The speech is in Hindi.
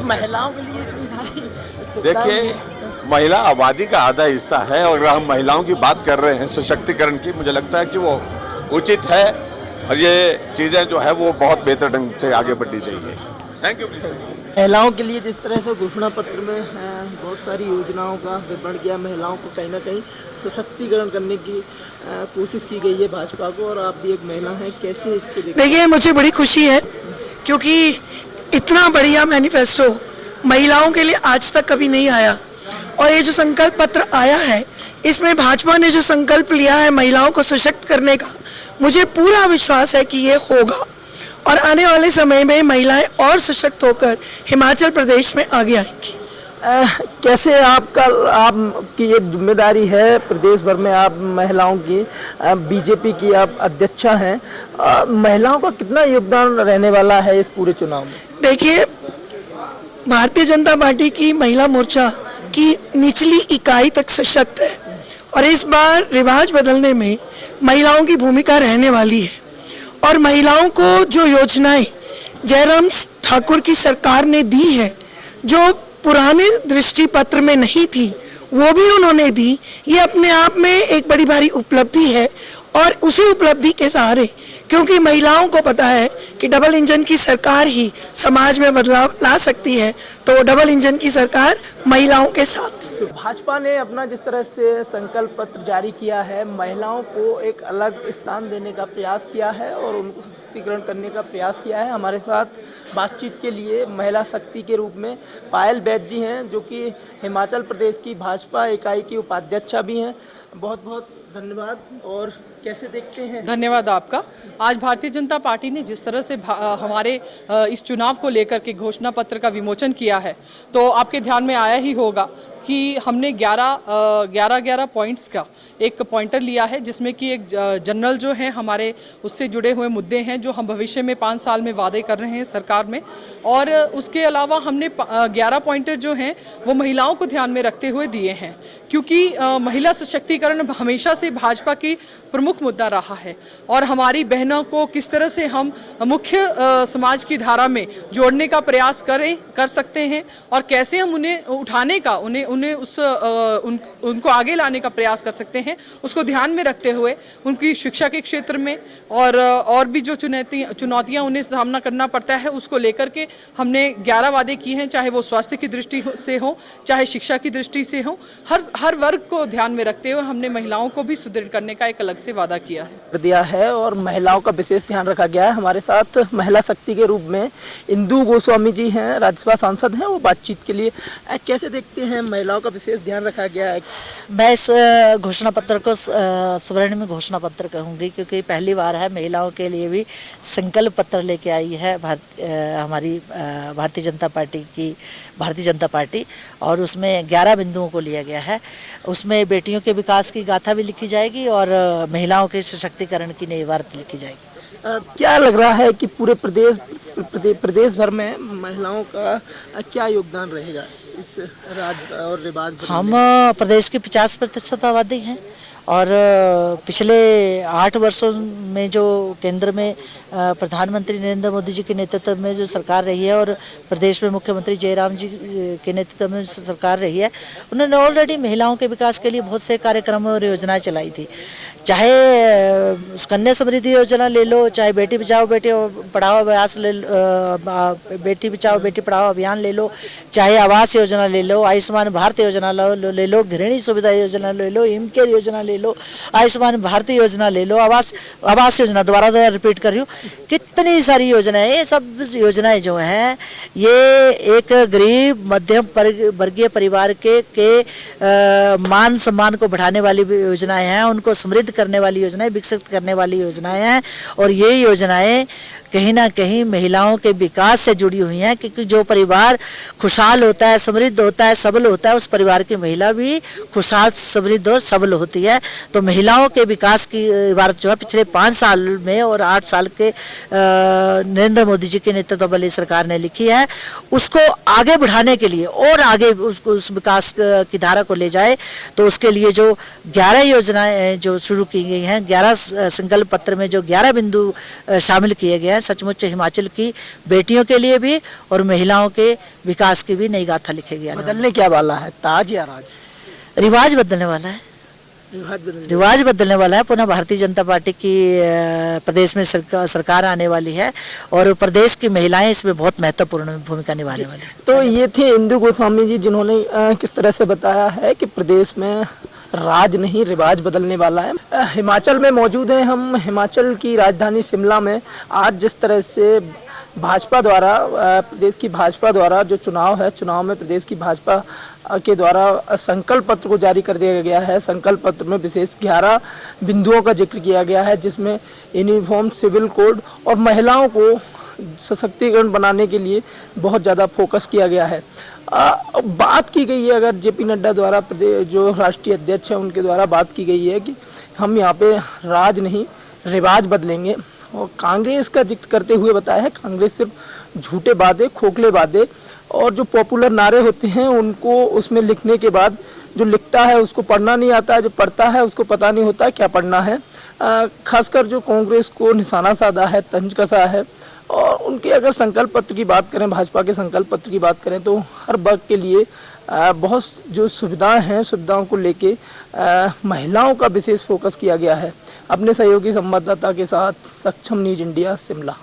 महिलाओं के लिए इतनी सारी सुविधाएं देखिए, महिला आबादी का आधा हिस्सा है और अगर हम महिलाओं की बात कर रहे हैं सशक्तिकरण की, मुझे लगता है कि वो उचित है और ये चीज़ें जो है वो बहुत बेहतर ढंग से आगे बढ़नी चाहिए। Thank you. महिलाओं के लिए जिस तरह से घोषणा पत्र में बहुत सारी योजनाओं का विवरण किया, महिलाओं को कहीं ना कहीं सशक्तिकरण करने की कोशिश की गई है भाजपा को, और आप भी एक महिला हैं, कैसे इसको देखिए, मुझे बड़ी खुशी है क्योंकि इतना बढ़िया मैनिफेस्टो महिलाओं के लिए आज तक कभी नहीं आया। और ये जो संकल्प पत्र आया है, इसमें भाजपा ने जो संकल्प लिया है महिलाओं को सशक्त करने का, मुझे पूरा विश्वास है कि ये होगा और आने वाले समय में महिलाएं और सशक्त होकर हिमाचल प्रदेश में आगे आएंगी। कैसे आपकी ये जिम्मेदारी है प्रदेश भर में, आप महिलाओं की बीजेपी की आप अध्यक्षा हैं, महिलाओं का कितना योगदान रहने वाला है इस पूरे चुनाव में? देखिए, भारतीय जनता पार्टी की महिला मोर्चा की निचली इकाई तक सशक्त है और इस बार रिवाज बदलने में महिलाओं की भूमिका रहने वाली है। और महिलाओं को जो योजनाएं जयराम ठाकुर की सरकार ने दी है, जो पुराने दृष्टि पत्र में नहीं थी, वो भी उन्होंने दी। ये अपने आप में एक बड़ी भारी उपलब्धि है और उसी उपलब्धि के सहारे, क्योंकि महिलाओं को पता है कि डबल इंजन की सरकार ही समाज में बदलाव ला सकती है, तो डबल इंजन की सरकार महिलाओं के साथ। भाजपा ने अपना जिस तरह से संकल्प पत्र जारी किया है, महिलाओं को एक अलग स्थान देने का प्रयास किया है और उनको सशक्तिकरण करने का प्रयास किया है। हमारे साथ बातचीत के लिए महिला शक्ति के रूप में पायल बैद जी हैं, जो कि हिमाचल प्रदेश की भाजपा इकाई की उपाध्यक्षा भी हैं। बहुत बहुत धन्यवाद। और कैसे देखते हैं? धन्यवाद आपका। आज भारतीय जनता पार्टी ने जिस तरह से हमारे इस चुनाव को लेकर के घोषणा पत्र का विमोचन किया है, तो आपके ध्यान में आया ही होगा कि हमने 11 पॉइंट्स का एक पॉइंटर लिया है, जिसमें कि एक जनरल जो है हमारे उससे जुड़े हुए मुद्दे हैं जो हम भविष्य में 5 साल में वादे कर रहे हैं सरकार में, और उसके अलावा हमने 11 पॉइंटर जो हैं वो महिलाओं को ध्यान में रखते हुए दिए हैं, क्योंकि महिला सशक्तिकरण हमेशा से भाजपा की प्रमुख मुद्दा रहा है और हमारी बहनों को किस तरह से हम मुख्य समाज की धारा में जोड़ने का प्रयास कर सकते हैं और कैसे हम उन्हें उठाने का उनको आगे लाने का प्रयास कर सकते हैं, उसको ध्यान में रखते हुए उनकी शिक्षा के क्षेत्र में और भी जो चुनौतियां उन्हें सामना करना पड़ता है, उसको लेकर के हमने 11 वादे किए हैं, चाहे वो स्वास्थ्य की दृष्टि से हो, चाहे शिक्षा की दृष्टि से हो। हर वर्ग को ध्यान में रखते हुए हमने महिलाओं को भी सुदृढ़ करने का एक अलग से वादा किया है और महिलाओं का विशेष ध्यान रखा गया है। हमारे साथ महिला शक्ति के रूप में इंदु गोस्वामी जी हैं, राज्यसभा सांसद हैं, वो बातचीत के लिए। कैसे देखते हैं महिलाओं का विशेष ध्यान रखा गया है? मैं इस घोषणा पत्र को स्वर्णिम घोषणा पत्र कहूँगी, क्योंकि पहली बार है महिलाओं के लिए भी संकल्प पत्र लेके आई है हमारी भारतीय जनता पार्टी, और उसमें 11 बिंदुओं को लिया गया है। उसमें बेटियों के विकास की गाथा भी लिखी जाएगी और महिलाओं के सशक्तिकरण की नई इबारत लिखी जाएगी। क्या लग रहा है कि पूरे प्रदेश भर में महिलाओं का क्या योगदान रहेगा इस राज्य और रिवाज? हम प्रदेश के 50% आबादी हैं और पिछले 8 वर्षों में जो केंद्र में प्रधानमंत्री नरेंद्र मोदी जी के नेतृत्व में जो सरकार रही है और प्रदेश में मुख्यमंत्री जयराम जी के नेतृत्व में सरकार रही है, उन्होंने ऑलरेडी महिलाओं के विकास के लिए बहुत से कार्यक्रम और योजनाएं चलाई थी। चाहे कन्या समृद्धि योजना ले लो, चाहे बेटी बचाओ बेटी पढ़ाओ बेटी बचाओ बेटी पढ़ाओ अभियान ले लो, चाहे आवास योजना ले लो, आयुष्मान भारत योजना ले लो, गृहिणी सुविधा योजना ले लो, हिमकेयर योजना ले लो, आयुष्मान भारत योजना ले लो, आवास योजना, दोबारा रिपीट कर रही हूँ, कितनी सारी योजनाएं। ये सब योजनाएं जो हैं ये एक गरीब मध्यम वर्गीय परिवार के मान सम्मान को बढ़ाने वाली योजनाएं हैं, उनको समृद्ध करने वाली योजनाएं, विकसित करने वाली योजनाएं हैं। और ये योजनाएं कहीं ना कहीं महिलाओं के विकास से जुड़ी हुई हैं, क्योंकि जो परिवार खुशहाल होता है, समृद्ध समृद्ध होता है, सबल होता है, उस परिवार की महिला भी खुशहाल, समृद्ध और सबल होती है। तो महिलाओं के विकास की इबारत जो है पिछले 5 साल में और 8 साल के नरेंद्र मोदी जी के नेतृत्व वाली सरकार ने लिखी है, उसको आगे बढ़ाने के लिए और आगे उसको उस विकास की धारा को ले जाए। तो उसके लिए जो 11 योजनाएं जो शुरू की गई हैं, 11 संकल्प पत्र में जो 11 बिंदु शामिल किए गए हैं, सचमुच हिमाचल की बेटियों के लिए भी और महिलाओं के विकास की भी नई गाथा लिखी गई है। बदलने क्या वाला है, ताज या राज? रिवाज बदलने वाला है, रिवाज बदलने वाला है। पुनः भारतीय जनता पार्टी की प्रदेश में सरकार आने वाली है और प्रदेश की महिलाएं इसमें बहुत महत्वपूर्ण भूमिका निभाने वाली है। तो ये थे इंदु गोस्वामी जी, जिन्होंने किस तरह से बताया है कि प्रदेश में राज नहीं रिवाज बदलने वाला है। हिमाचल में मौजूद हैं हम, हिमाचल की राजधानी शिमला में। आज जिस तरह से भाजपा द्वारा, प्रदेश की भाजपा द्वारा जो चुनाव है, चुनाव में प्रदेश की भाजपा के द्वारा संकल्प पत्र को जारी कर दिया गया है। संकल्प पत्र में विशेष 11 बिंदुओं का जिक्र किया गया है, जिसमें यूनिफॉर्म सिविल कोड और महिलाओं को सशक्तिकरण बनाने के लिए बहुत ज़्यादा फोकस किया गया है। बात की गई है, अगर जेपी नड्डा द्वारा, प्रदेश जो राष्ट्रीय अध्यक्ष है उनके द्वारा बात की गई है कि हम यहाँ पे राज नहीं रिवाज बदलेंगे। और कांग्रेस का जिक्र करते हुए बताया है, कांग्रेस सिर्फ झूठे वादे, खोखले वादे और जो पॉपुलर नारे होते हैं उनको उसमें लिखने के बाद जो लिखता है उसको पढ़ना नहीं आता है, जो पढ़ता है उसको पता नहीं होता क्या पढ़ना है। खासकर जो कांग्रेस को निशाना साधा है, तंज कसा है। और उनके अगर संकल्प पत्र की बात करें, भाजपा के संकल्प पत्र की बात करें, तो हर वर्ग के लिए बहुत जो सुविधाएं हैं, सुविधाओं को लेके महिलाओं का विशेष फोकस किया गया है। अपने सहयोगी संवाददाता के साथ सक्षम न्यूज़ इंडिया, शिमला।